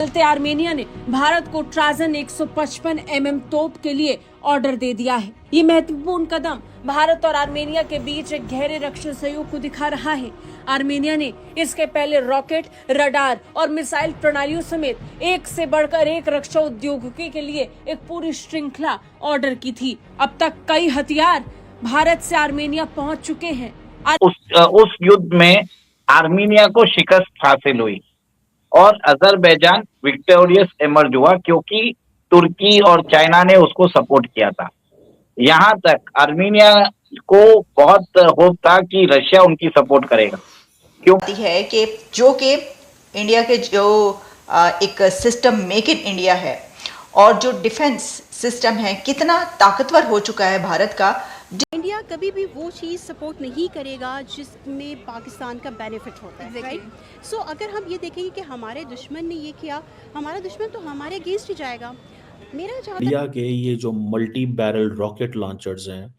चलते आर्मेनिया ने भारत को ट्राजन 155 mm तोप के लिए ऑर्डर दे दिया है। ये महत्वपूर्ण कदम भारत और आर्मेनिया के बीच एक गहरे रक्षा सहयोग को दिखा रहा है। आर्मेनिया ने इसके पहले रॉकेट, रडार और मिसाइल प्रणालियों समेत एक से बढ़कर एक रक्षा उद्योगिकी के लिए एक पूरी श्रृंखला ऑर्डर की थी। अब तक कई हथियार भारत से आर्मेनिया पहुंच चुके हैं। उस युद्ध में आर्मेनिया को शिकस्त हासिल हुई और अजरबैजान विक्टोरियस इमर्ज हुआ क्योंकि तुर्की और चाइना ने उसको सपोर्ट किया था। यहाँ तक आर्मेनिया को बहुत होप था कि रशिया उनकी सपोर्ट करेगा, क्योंकि है कि जो कि इंडिया के जो एक सिस्टम मेक इन इंडिया है और जो डिफेंस सिस्टम है कितना ताकतवर हो चुका है भारत का। इंडिया कभी भी वो चीज़ सपोर्ट नहीं करेगा जिसमें पाकिस्तान का बेनिफिट होता है, राइट। सो अगर हम ये देखेंगे कि हमारे दुश्मन ने ये किया, हमारा दुश्मन तो हमारे अगेंस्ट ही जाएगा। इंडिया के ये जो मल्टी बैरल रॉकेट लॉन्चर्स हैं,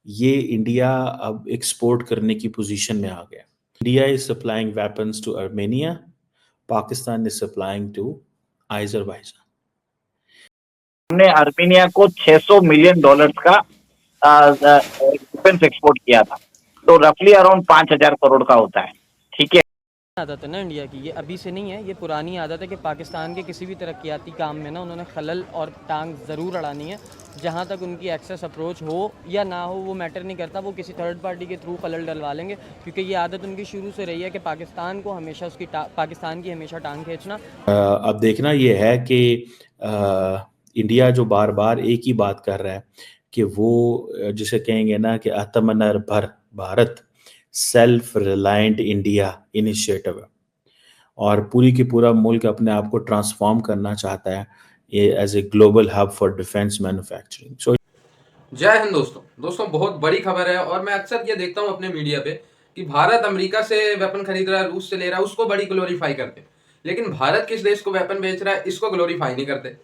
ये इंडिया अब एक्सपोर्ट करने की पोजीशन में आ गया। India is supplying weapons to Armenia, Pakistan is supplying to Azerbaijan. हमने आर्मेनिया को $600 मिलियन का डिफेंस एक्सपोर्ट किया था, तो रफली अराउंड 5,000 करोड़ का होता है। ठीक है, आदत है ना इंडिया की, ये अभी से नहीं है, ये पुरानी आदत है कि पाकिस्तान के किसी भी तरक्याती काम में ना उन्होंने खलल और टांग ज़रूर अड़ानी है। जहाँ तक उनकी एक्सेस अप्रोच हो या ना हो वो मैटर नहीं करता, वो किसी थर्ड पार्टी के थ्रू खलल डलवा लेंगे, क्योंकि ये आदत उनकी शुरू से रही है कि पाकिस्तान को हमेशा पाकिस्तान की हमेशा टांग खींचना। अब देखना ये है कि इंडिया जो बार बार एक ही बात कर रहा है कि वो जिसे कहेंगे ना कि आत्मनिर्भर Bharat, self reliant India initiative है और पूरी की पूरा मुल्क अपने आप को ट्रांसफॉर्म करना चाहता है ये as a global hub for defence manufacturing. So जय हिंद दोस्तों, बहुत बड़ी खबर है और मैं अक्सर ये देखता हूँ अपने मीडिया पे कि भारत अमेरिका से वेपन खरीद रहा है, रूस से ले रहा है, उसको बड़ी ग्लोरीफाई करते हैं, लेकिन भारत किस देश को वेपन बेच रहा है इसको ग्लोरीफाई नहीं करते।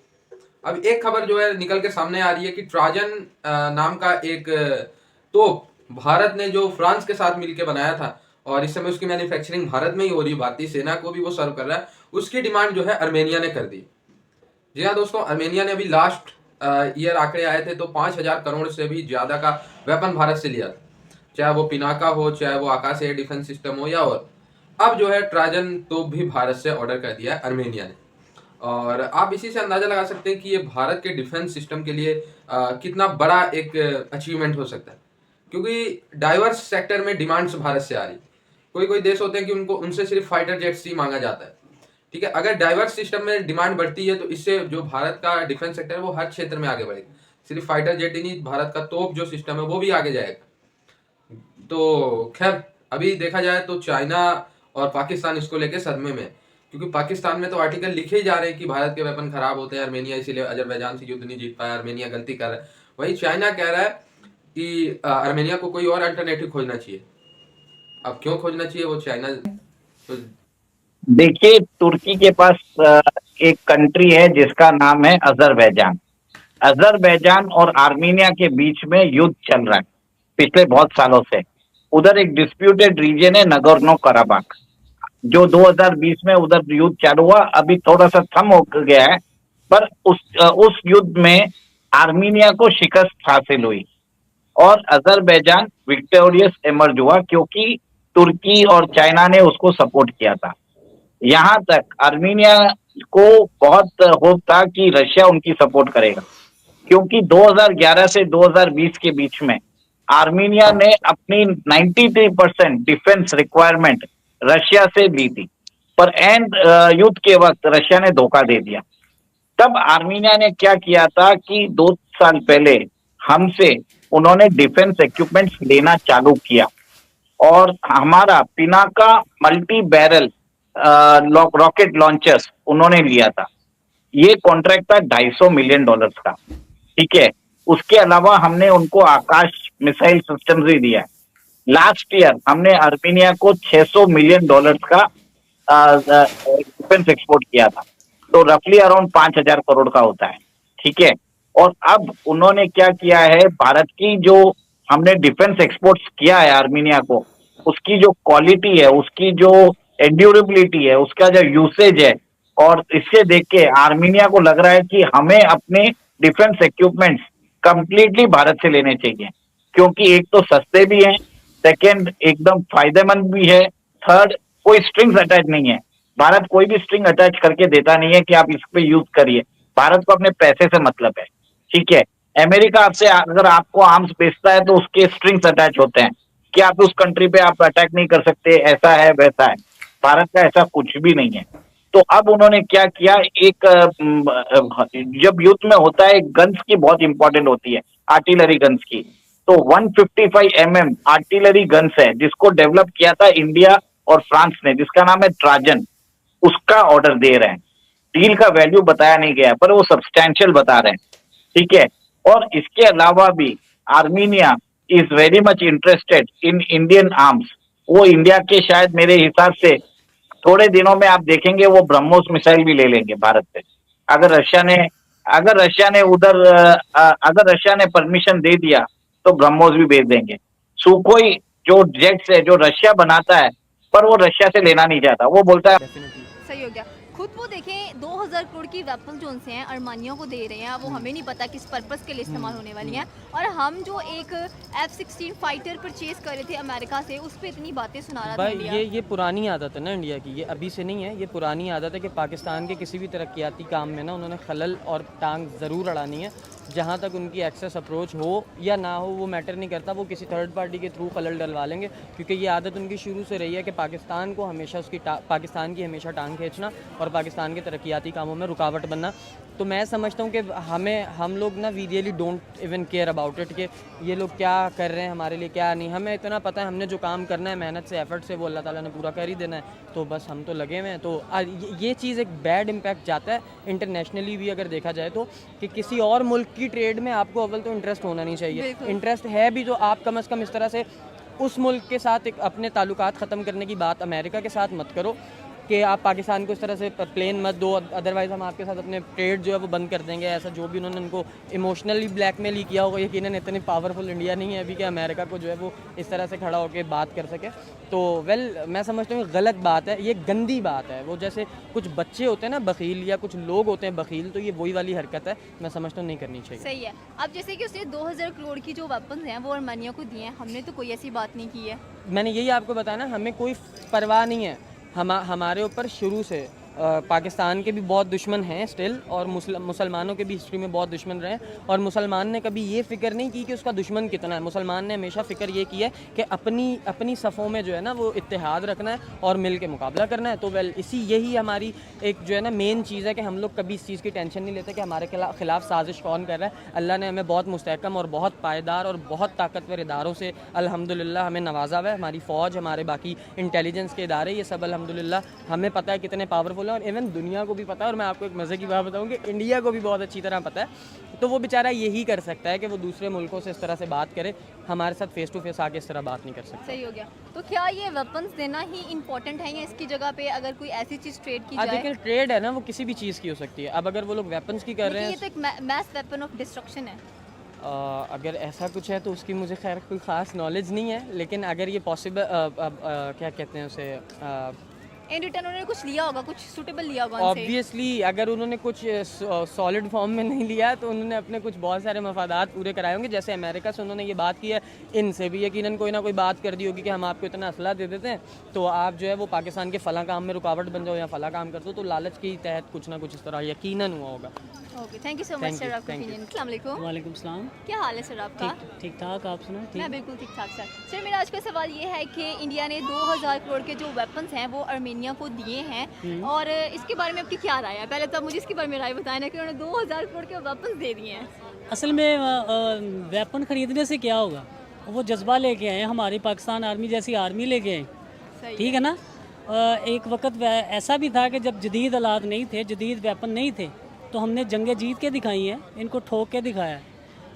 अब एक खबर जो है निकल के सामने आ रही है कि ट्राजन नाम का एक तोप भारत ने जो फ्रांस के साथ मिलकर बनाया था और इस समय उसकी मैन्युफैक्चरिंग भारत में ही हो रही है, भारतीय सेना को भी वो सर्व कर रहा है, उसकी डिमांड जो है आर्मेनिया ने कर दी। जी हाँ दोस्तों, आर्मेनिया ने अभी लास्ट ईयर आंकड़े आए थे तो 5,000 करोड़ से भी ज्यादा का वेपन भारत से लिया था, चाहे वो पिनाका हो, चाहे वो आकाश एयर डिफेंस सिस्टम हो या और। अब जो है ट्राजन तोप भी भारत से ऑर्डर कर दिया है आर्मेनिया ने और आप इसी से अंदाजा लगा सकते हैं कि ये भारत के डिफेंस सिस्टम के लिए कितना बड़ा एक अचीवमेंट हो सकता है, क्योंकि डाइवर्स सेक्टर में डिमांड्स भारत से आ रही। कोई देश होते हैं कि उनसे सिर्फ फाइटर जेट्स ही मांगा जाता है, ठीक है। अगर डाइवर्स सिस्टम में डिमांड बढ़ती है तो इससे जो भारत का डिफेंस सेक्टर है वो हर क्षेत्र में आगे बढ़ेगा। सिर्फ फाइटर जेट ही नहीं, भारत का तोप जो सिस्टम है वो भी आगे जाएगा। तो खैर अभी देखा जाए तो चाइना और पाकिस्तान इसको लेके सदमे में, क्योंकि पाकिस्तान में तो आर्टिकल लिखे ही जा रहे हैं कि भारत के वेपन खराब होते हैं, आर्मेनिया इसीलिए अजरबैजान से युद्ध नहीं जीत पाया, आर्मेनिया गलती कर रहा है। वही चाइना कह रहा है कि आर्मेनिया को कोई और अल्टरनेटिव खोजना चाहिए। अब क्यों खोजना चाहिए वो चाइना तो देखिए, तुर्की के पास एक कंट्री है जिसका नाम है अजरबैजान। अजरबैजान और आर्मेनिया के बीच में युद्ध चल रहा है पिछले बहुत सालों से। उधर एक डिस्प्यूटेड रीजन है नगोर्नो कराबाख, जो 2020 में उधर युद्ध चालू हुआ, अभी थोड़ा सा थम हो गया है, पर उस युद्ध में आर्मेनिया को शिकस्त हासिल हुई और अजरबैजान विक्टोरियस इमर्ज हुआ क्योंकि तुर्की और चाइना ने उसको सपोर्ट किया था। यहाँ तक आर्मेनिया को बहुत होप था कि रशिया उनकी सपोर्ट करेगा, क्योंकि 2011 से 2020 के बीच में आर्मेनिया ने अपनी 93% डिफेंस रिक्वायरमेंट रशिया से ली थी, पर एंड युद्ध के वक्त रशिया ने धोखा दे दिया। तब आर्मेनिया ने क्या किया था कि 2 साल पहले हमसे उन्होंने डिफेंस इक्विपमेंट्स लेना चालू किया और हमारा Pinaka multi barrel rocket launchers उन्होंने लिया था। ये कॉन्ट्रैक्ट था $250 मिलियन का, ठीक है। उसके अलावा हमने उनको आकाश मिसाइल सिस्टम भी दिया है। लास्ट ईयर हमने आर्मेनिया को $600 मिलियन का डिफेंस एक्सपोर्ट किया था, तो रफली अराउंड 5,000 करोड़ का होता है, ठीक है। और अब उन्होंने क्या किया है, भारत की जो हमने डिफेंस एक्सपोर्ट्स किया है आर्मेनिया को, उसकी जो क्वालिटी है, उसकी जो एंड्यूरेबिलिटी है, उसका जो यूसेज है, और इससे देख के आर्मीनिया को लग रहा है कि हमें अपने डिफेंस इक्विपमेंट्स कंप्लीटली भारत से लेने चाहिए, क्योंकि एक तो सस्ते भी हैं, सेकंड एकदम फायदेमंद भी है, थर्ड कोई स्ट्रिंग्स अटैच नहीं है। भारत कोई भी स्ट्रिंग अटैच करके देता नहीं है कि आप इस पे यूज करिए। भारत को अपने पैसे से मतलब है, ठीक है। अमेरिका आपसे अगर आपको आर्म्स बेचता है तो उसके स्ट्रिंग्स अटैच होते हैं कि आप उस कंट्री पे आप अटैक नहीं कर सकते, ऐसा है वैसा है। भारत का ऐसा कुछ भी नहीं है। तो अब उन्होंने क्या किया, एक जब युद्ध में होता है गन्स की बहुत इंपॉर्टेंट होती है, आर्टिलरी गन्स की। तो 155 mm आर्टिलरी गन्स है जिसको डेवलप किया था इंडिया और फ्रांस ने, जिसका नाम है ट्राजन। उसका ऑर्डर दे रहे हैं। डील का वैल्यू बताया नहीं गया पर वो सब्सटैंशियल बता रहे हैं, ठीक है। और इसके अलावा भी Armenia is very much interested in Indian arms. वो इंडिया के शायद मेरे हिसाब से थोड़े दिनों में आप देखेंगे वो ब्रह्मोस मिसाइल भी ले लेंगे भारत से। अगर रशिया ने परमिशन दे दिया तो ब्रह्मोस भी भेज देंगे। सुखोई जो जेट्स है जो रशिया बनाता है, पर वो रशिया से लेना नहीं चाहता, वो बोलता है डेफिनेटली। सही हो गया। खुद वो देखें 2000 करोड़ की वेपन जो उनसे हैं अर्मानियों को दे रहे हैं, वो हमें नहीं पता किस पर्पस के लिए इस्तेमाल होने वाली हैं। और हम जो एक F-16 फाइटर परचेज कर रहे थे अमेरिका से, उस पर इतनी बातें सुना रहा था भाई इंडिया। ये पुरानी आदत है ना इंडिया की, ये अभी से नहीं है, ये पुरानी आदत है कि पाकिस्तान के किसी भी तरक्याती काम में ना उन्होंने खलल और टांग ज़रूर अड़ानी है। जहाँ तक उनकी एक्सेस अप्रोच हो या ना हो वो मैटर नहीं करता, वो किसी थर्ड पार्टी के थ्रू खलल डलवा लेंगे, क्योंकि ये आदत उनकी शुरू से रही है कि पाकिस्तान को हमेशा पाकिस्तान की हमेशा टांग खींचना और पाकिस्तान के तरक्याती कामों में रुकावट बनना। तो मैं समझता हूँ कि हम लोग ना we really don't even care about it कि ये लोग क्या कर रहे हैं हमारे लिए क्या नहीं। हमें इतना पता है हमने जो काम करना है मेहनत से एफर्ट से वो अल्लाह ताला ने पूरा कर ही देना है, तो बस हम तो लगे हुए हैं। तो ये चीज़ एक बैड इम्पैक्ट जाता है इंटरनेशनली भी अगर देखा जाए तो, कि किसी और मुल्क की ट्रेड में आपको अव्वल तो इंटरेस्ट होना नहीं चाहिए। इंटरेस्ट है भी तो आप कम से कम इस तरह से उस मुल्क के साथ एक अपने ताल्लुकात ख़त्म करने की बात अमेरिका के साथ मत करो कि आप पाकिस्तान को इस तरह से प्लेन मत दो, अदरवाइज़ हम आपके साथ अपने ट्रेड जो है वो बंद कर देंगे। ऐसा जो भी उन्होंने उनको इमोशनली ब्लैकमेल ही किया होगा, यकीनन इतनी पावरफुल इंडिया नहीं है अभी कि अमेरिका को जो है वो इस तरह से खड़ा होकर बात कर सके। तो मैं समझता हूँ गलत बात है, ये गंदी बात है। वो जैसे कुछ बच्चे होते हैं ना बखील, या कुछ लोग होते हैं बखील, तो ये वही वाली हरकत है, मैं समझता हूँ नहीं करनी चाहिए। सही है। अब जैसे कि उसने 2000 करोड़ की जो वेपन्स हैं वो अर्मानिया को दिए हैं, हमने तो कोई ऐसी बात नहीं की है। मैंने यही आपको बताया ना, हमें कोई परवाह नहीं है। हमारे ऊपर शुरू से पाकिस्तान के भी बहुत दुश्मन हैं स्टिल, और मुसलमानों के भी हिस्ट्री में बहुत दुश्मन रहे हैं, और मुसलमान ने कभी ये फ़िक्र नहीं की कि उसका दुश्मन कितना है। मुसलमान ने हमेशा फ़िक्र ये की है कि अपनी सफ़ों में जो है ना वो इत्तेहाद रखना है और मिल के मुकाबला करना है। तो यही हमारी एक जो है ना मेन चीज़ है कि हम लोग कभी इस चीज़ की टेंशन नहीं लेते कि हमारे खिलाफ साजिश कौन कर रहा है। अल्लाह ने हमें बहुत मुस्तहकम और बहुत पायदार और बहुत ताकतवर इदारों से अल्हम्दुलिल्लाह हमें नवाजा हुआ है। हमारी फ़ौज, हमारे बाकी इंटेलिजेंस के इदारे, ये सब अल्हम्दुलिल्लाह हमें पता है कितने पावरफुल, और इवन दुनिया को भी पता है। और मैं आपको एक मज़े की बात बताऊं कि इंडिया को भी बहुत अच्छी तरह पता है। तो वो बेचारा यही कर सकता है कि वो दूसरे मुल्कों से इस तरह से बात करे, हमारे साथ फेस टू फेस आके इस तरह बात नहीं कर सकता। सही हो गया। तो क्या ये वेपन्स देना ही इम्पोर्टेंट है, या इसकी जगह पे अगर कोई ऐसी चीज़ ट्रेड की जाए? देखिए ट्रेड है ना, वो किसी भी चीज़ की हो सकती है। अब अगर वो लोग वेपन्स की कर रहे हैं, ये तो एक मैस वेपन ऑफ डिस्ट्रक्शन है। अगर ऐसा कुछ है तो उसकी मुझे खैर कोई ख़ास नॉलेज नहीं है, लेकिन अगर ये पॉसिबल क्या कहते हैं उसे, इन रिटर्न उन्होंने कुछ लिया होगा, कुछ सूटेबल लिया होगा उनसे। ऑब्वियसली अगर उन्होंने कुछ सॉलिड फॉर्म में नहीं लिया तो उन्होंने अपने कुछ बहुत सारे मफादात पूरे कराए होंगे। जैसे अमेरिका से उन्होंने ये बात की है, इनसे भी यकीनन कोई ना कोई बात कर दी होगी कि हम आपको इतना असला दे देते हैं तो आप जो है वो पाकिस्तान के फ़लाँ काम में रुकावट बन जाओ या फ़लाँ काम कर दो, तो लालच के तहत कुछ ना कुछ इस तरह यकीनन हुआ होगा। Okay, thank you so much sir आपका ओपिनियन। अस्सलाम वालेकुम। वालेकुम सलाम। क्या हाल है सर आपका? ठीक ठाक, आप सुना? मैं बिल्कुल ठीक ठाक सर। मेरा आज का सवाल ये है कि इंडिया ने 2000 करोड़ के जो वेपन्स हैं वो अर्मेनिया को दिए हैं, और इसके बारे में आपकी क्या राय है? पहले तो आप मुझे इसके बारे में राय बताएं ना कि उन्होंने 2000 करोड़ के वेपन्स दे दिए हैं। असल में वेपन ख़रीदने से क्या होगा, वो जज्बा लेके आए, हमारी पाकिस्तान आर्मी जैसी आर्मी लेके आए, ठीक है ना। एक वक्त ऐसा भी था कि जब जदीद आलात नहीं थे, जदीद वेपन नहीं थे, तो हमने जंगें जीत के दिखाई हैं, इनको ठोक के दिखाया है।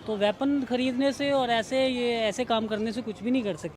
तो वेपन ख़रीदने से और ऐसे काम करने से कुछ भी नहीं कर सकते।